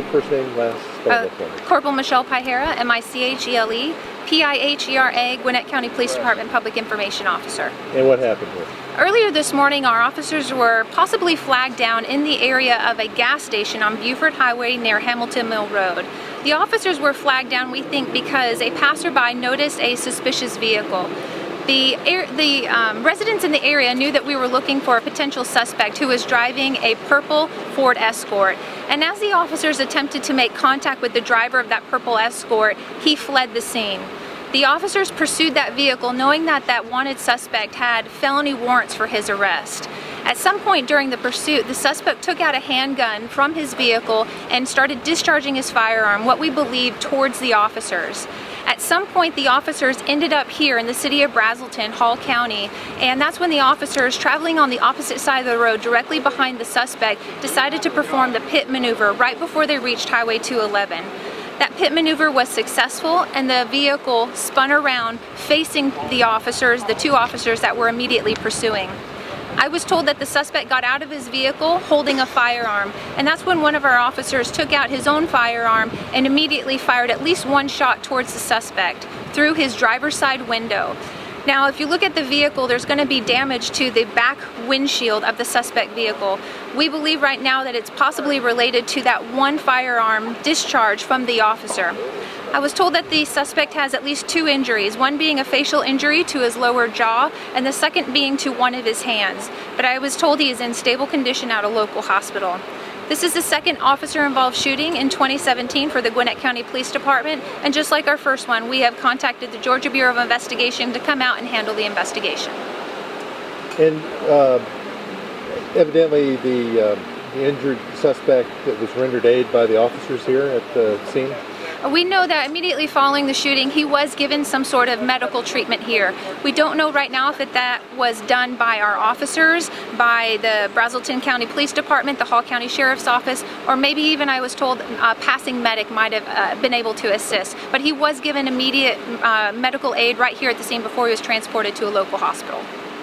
first name, last spell for me. Corporal Michele Pihera, M-I-C-H-E-L-E, P-I-H-E-R-A, Gwinnett County Police Department Public Information Officer. And what happened here? Earlier this morning, our officers were possibly flagged down in the area of a gas station on Buford Highway near Hamilton Mill Road. The officers were flagged down, we think, because a passerby noticed a suspicious vehicle. The residents in the area knew that we were looking for a potential suspect who was driving a purple Ford Escort. And as the officers attempted to make contact with the driver of that purple Escort, he fled the scene. The officers pursued that vehicle knowing that that wanted suspect had felony warrants for his arrest. At some point during the pursuit, the suspect took out a handgun from his vehicle and started discharging his firearm, what we believe, towards the officers. At some point, the officers ended up here in the city of Brazelton, Hall County, and that's when the officers, traveling on the opposite side of the road directly behind the suspect, decided to perform the pit maneuver right before they reached Highway 211. That pit maneuver was successful, and the vehicle spun around facing the officers, the two officers that were immediately pursuing. I was told that the suspect got out of his vehicle holding a firearm, and that's when one of our officers took out his own firearm and immediately fired at least one shot towards the suspect through his driver's side window. Now, if you look at the vehicle, there's going to be damage to the back windshield of the suspect vehicle. We believe right now that it's possibly related to that one firearm discharge from the officer. I was told that the suspect has at least two injuries, one being a facial injury to his lower jaw and the second being to one of his hands. But I was told he is in stable condition at a local hospital. This is the second officer-involved shooting in 2017 for the Gwinnett County Police Department, and just like our first one, we have contacted the Georgia Bureau of Investigation to come out and handle the investigation. And evidently the injured suspect was rendered aid by the officers here at the scene? We know that immediately following the shooting, he was given some sort of medical treatment here. We don't know right now if that was done by our officers, by the Brazelton County Police Department, the Hall County Sheriff's Office, or maybe even, I was told, a passing medic might have been able to assist. But he was given immediate medical aid right here at the scene before he was transported to a local hospital.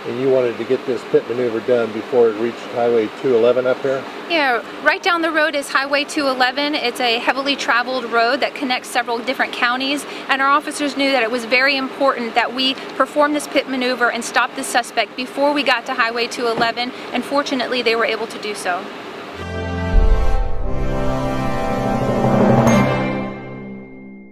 And you wanted to get this pit maneuver done before it reached Highway 211 up here? Yeah, right down the road is Highway 211. It's a heavily traveled road that connects several different counties, and our officers knew that it was very important that we perform this pit maneuver and stop the suspect before we got to Highway 211, and fortunately they were able to do so.